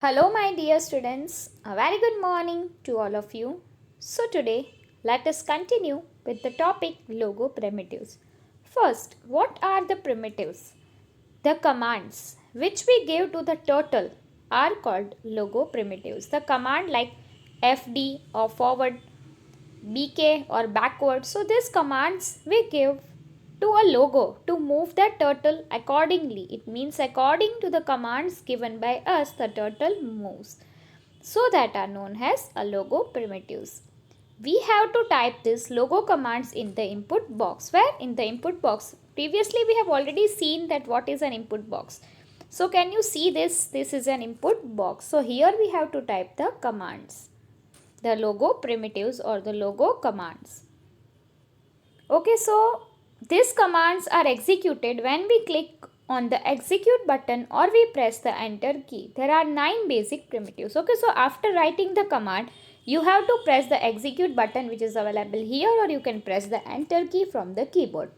Hello, my dear students. A very good morning to all of you. So, today let us continue with the topic logo primitives. First, what are the primitives? The commands which we give to the turtle are called logo primitives. The command like FD or forward, BK or backward. So, these commands we give to a logo to move the turtle accordingly. It means according to the commands given by us, the turtle moves. So that are known as a logo primitives. We have to type this logo commands in the input box. Where in the input box? Previously we have already seen that what is an input box. So can you see this? This is an input box. So here we have to type the commands, the logo primitives or the logo commands. Okay, so these commands are executed when we click on the execute button or we press the enter key. There are 9 basic primitives. Okay, so after writing the command, you have to press the execute button which is available here, or you can press the enter key from the keyboard.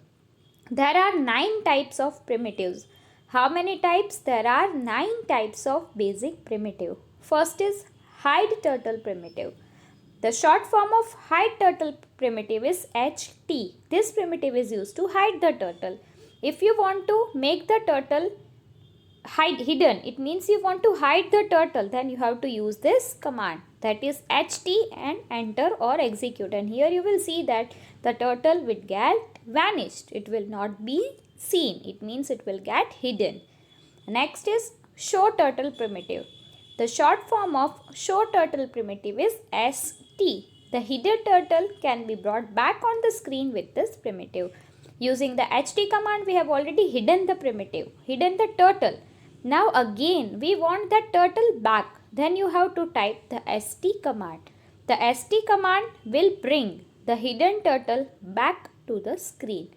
There are 9 types of primitives. How many types? There are 9 types of basic primitive. First is hide turtle primitive. The short form of hide turtle primitive is HT. This primitive is used to hide the turtle. If you want to make the turtle hidden, it means you want to hide the turtle, then you have to use this command, that is HT, and enter or execute. And here you will see that the turtle will get vanished. It will not be seen. It means it will get hidden. Next is show turtle primitive. The short form of show turtle primitive is ST. The hidden turtle can be brought back on the screen with this primitive. Using the HT command, we have already hidden the primitive, hidden the turtle. Now again, we want that turtle back. Then you have to type the ST command. The ST command will bring the hidden turtle back to the screen.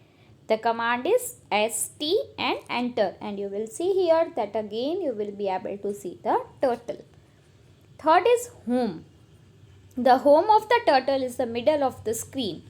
The command is ST and enter, and you will see here that again you will be able to see the turtle. Third is home. The home of the turtle is the middle of the screen.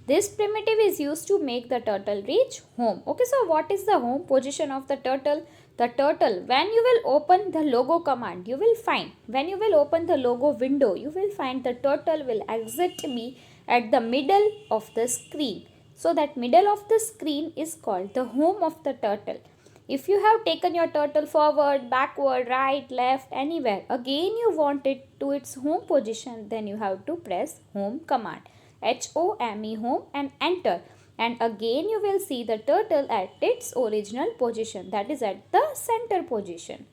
This primitive is used to make the turtle reach home. Okay, so what is the home position of the turtle? The turtle, when you will open the logo command, you will find, when you will open the logo window, you will find the turtle will exactly be at the middle of the screen. So that middle of the screen is called the home of the turtle. If you have taken your turtle forward, backward, right, left, anywhere, again you want it to its home position, then you have to press home command. HOME, home, and enter. And again you will see the turtle at its original position, that is at the center position.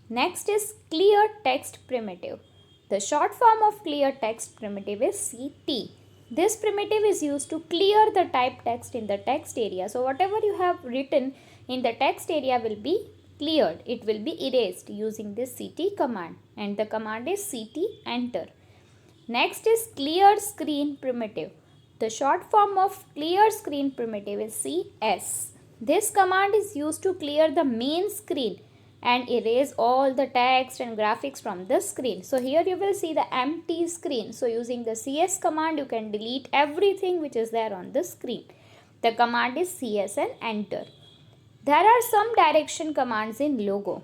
Next is clear text primitive. The short form of clear text primitive is CT. This primitive is used to clear the type text in the text area. So whatever you have written in the text area will be cleared. It will be erased using this CT command, and the command is CT enter. Next is clear screen primitive. The short form of clear screen primitive is CS. This command is used to clear the main screen and erase all the text and graphics from the screen. So here you will see the empty screen. So using the CS command, you can delete everything which is there on the screen. The command is CS and enter. There are some direction commands in logo.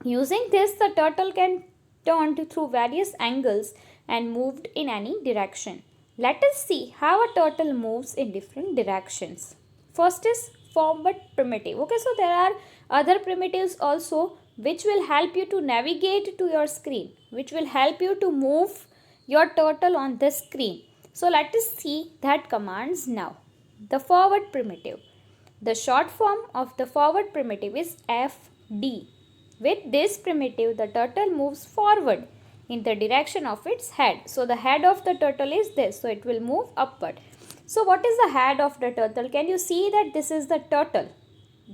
Using this, the turtle can turn through various angles and moved in any direction. Let us see how a turtle moves in different directions. First is forward primitive. Okay, so there are other primitives also which will help you to navigate to your screen, which will help you to move your turtle on the screen. So let us see that commands now. The forward primitive. The short form of the forward primitive is FD. With this primitive, the turtle moves forward in the direction of its head. So the head of the turtle is this, so it will move upward. So what is the head of the turtle? Can you see that this is the turtle,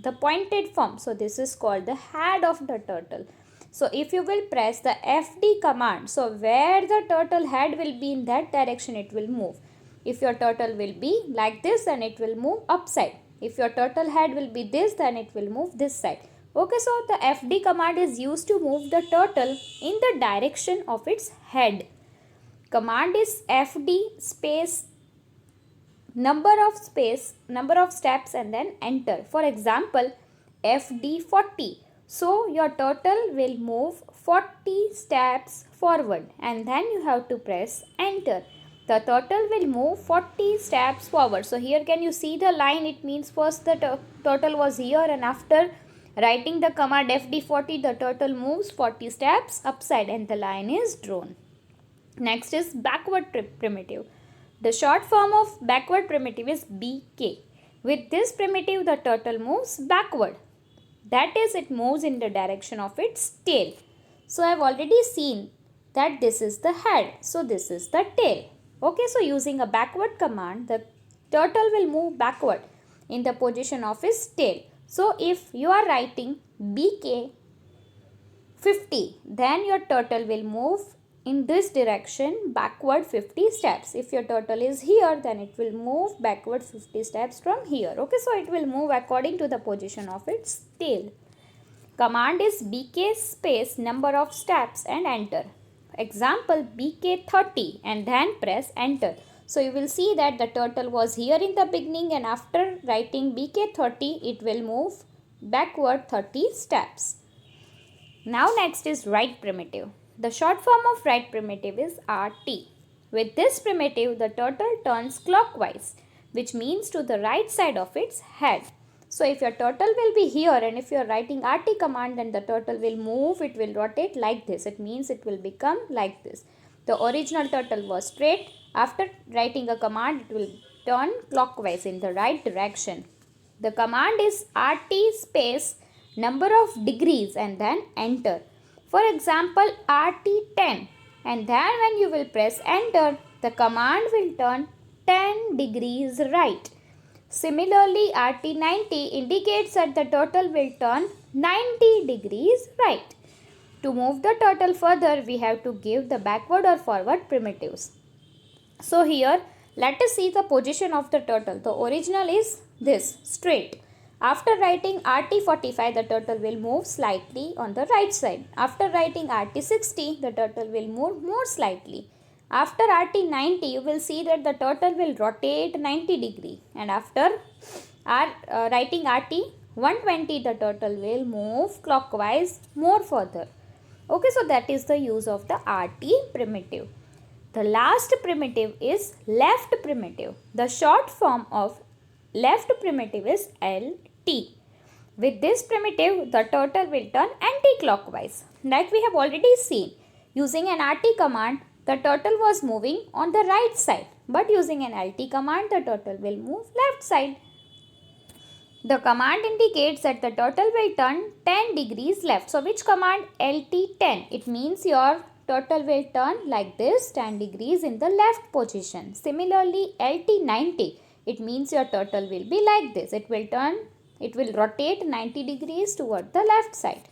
the pointed form? So this is called the head of the turtle. So if you will press the FD command, so where the turtle head will be, in that direction it will move. If your turtle will be like this, then it will move upside. If your turtle head will be this, then it will move this side. Okay, so the FD command is used to move the turtle in the direction of its head. Command is FD space number of steps and then enter. For example, FD 40. So your turtle will move 40 steps forward and then you have to press enter. The turtle will move 40 steps forward. So here can you see the line? It means first the turtle was here and after writing the command FD40 the turtle moves 40 steps upside and the line is drawn. Next is backward primitive. The short form of backward primitive is BK. With this primitive the turtle moves backward. That is, it moves in the direction of its tail. So I have already seen that this is the head. So this is the tail. Okay, so using a backward command, the turtle will move backward in the position of its tail. So if you are writing BK 50, then your turtle will move in this direction backward 50 steps. If your turtle is here, then it will move backward 50 steps from here. Okay, so it will move according to the position of its tail. Command is BK space number of steps and enter. Example BK 30 and then press enter. So you will see that the turtle was here in the beginning and after writing BK 30 it will move backward 30 steps. Now next is right primitive. The short form of right primitive is RT. With this primitive the turtle turns clockwise, which means to the right side of its head. So if your turtle will be here and if you are writing RT command, then the turtle will move, it will rotate like this. It means it will become like this. The original turtle was straight. After writing a command, it will turn clockwise in the right direction. The command is RT space number of degrees and then enter. For example, RT10 and then when you will press enter, the command will turn 10 degrees right. Similarly, RT90 indicates that the turtle will turn 90 degrees right. To move the turtle further, we have to give the backward or forward primitives. So here, let us see the position of the turtle. The original is this, straight. After writing RT45, the turtle will move slightly on the right side. After writing RT60, the turtle will move more slightly. After RT90, you will see that the turtle will rotate 90 degree. And after writing RT120, the turtle will move clockwise more further. Okay, so that is the use of the RT primitive. The last primitive is left primitive. The short form of left primitive is LT. With this primitive, the turtle will turn anti-clockwise. Like we have already seen, using an RT command, the turtle was moving on the right side. But using an LT command, the turtle will move left side. The command indicates that the turtle will turn 10 degrees left. So which command? LT10. It means your turtle will turn like this 10 degrees in the left position. Similarly, LT90. It means your turtle will be like this. It will rotate 90 degrees toward the left side.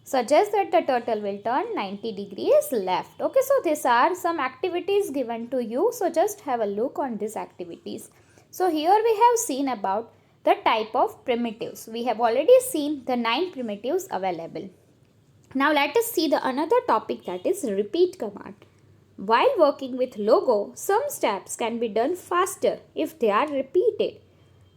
Suggests that the turtle will turn 90 degrees left. Okay, so these are some activities given to you. So just have a look on these activities. So here we have seen about the type of primitives. We have already seen the 9 primitives available. Now let us see the another topic, that is repeat command. While working with logo, some steps can be done faster if they are repeated.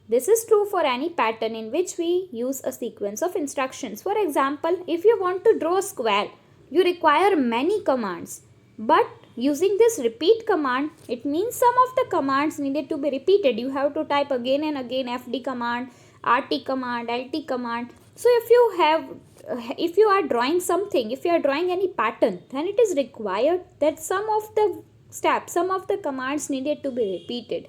This is true for any pattern in which we use a sequence of instructions. For example, if you want to draw a square, you require many commands. But using this repeat command, it means some of the commands needed to be repeated. You have to type again and again FD command, RT command, LT command. So if you are drawing something, if you are drawing any pattern, then it is required that some of the steps, some of the commands needed to be repeated.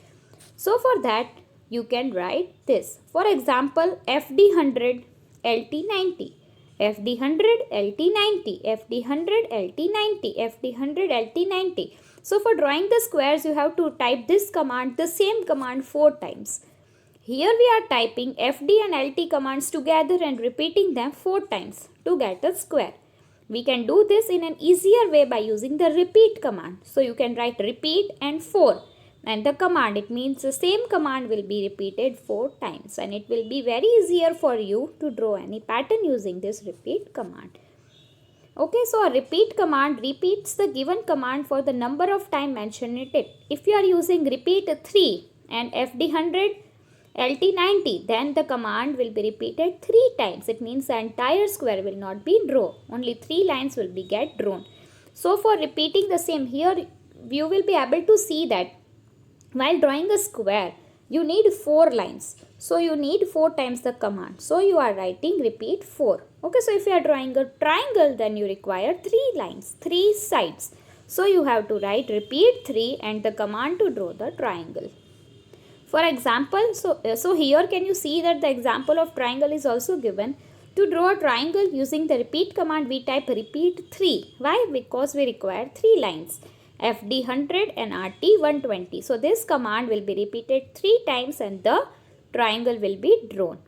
So for that, you can write this. For example, FD100, LT90, FD100, LT90, FD100, LT90, FD100, LT90. So for drawing the squares, you have to type this command, the same command 4 times. Here we are typing FD and LT commands together and repeating them 4 times to get a square. We can do this in an easier way by using the repeat command. So you can write repeat and 4. And the command, it means the same command will be repeated 4 times and it will be very easier for you to draw any pattern using this repeat command. Okay, so a repeat command repeats the given command for the number of time mentioned in it. If you are using repeat 3 and FD100, LT90, then the command will be repeated 3 times. It means the entire square will not be drawn. Only 3 lines will be get drawn. So for repeating the same, here you will be able to see that while drawing a square, you need 4 lines. So you need 4 times the command. So you are writing repeat 4. Okay, so if you are drawing a triangle, then you require 3 lines, 3 sides. So you have to write repeat 3 and the command to draw the triangle. For example, so here can you see that the example of triangle is also given. To draw a triangle using the repeat command, we type repeat 3. Why? Because we require 3 lines. FD 100 and RT 120. So this command will be repeated 3 times and the triangle will be drawn.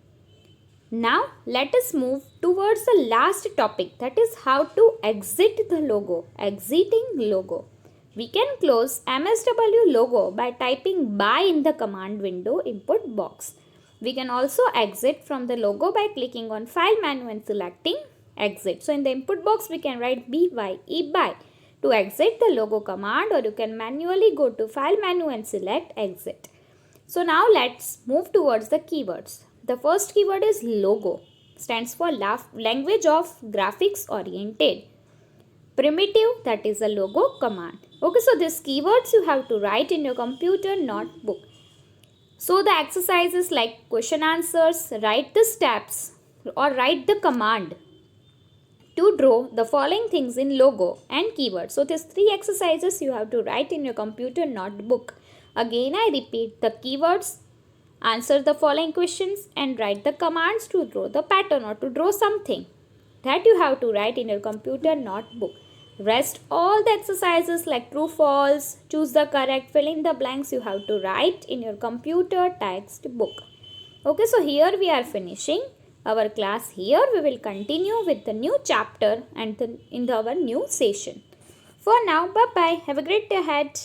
Now let us move towards the last topic, that is how to exit the logo. Exiting logo. We can close MSW logo by typing by in the command window input box. We can also exit from the logo by clicking on file menu and selecting exit. So in the input box we can write BYE by to exit the logo command, or you can manually go to file menu and select exit. So now let's move towards the keywords. The first keyword is logo, stands for language of graphics oriented. Primitive, that is a logo command. Okay, so these keywords you have to write in your computer notebook. So the exercises like question answers, write the steps or write the command to draw the following things in logo and keywords. So these 3 exercises you have to write in your computer notebook. Again I repeat, the keywords, answer the following questions and write the commands to draw the pattern or to draw something. That you have to write in your computer notebook. Rest all the exercises like true, false, choose the correct, fill in the blanks you have to write in your computer textbook. Okay, so here we are finishing our class. Here we will continue with the new chapter and in our new session. For now, bye bye. Have a great day ahead.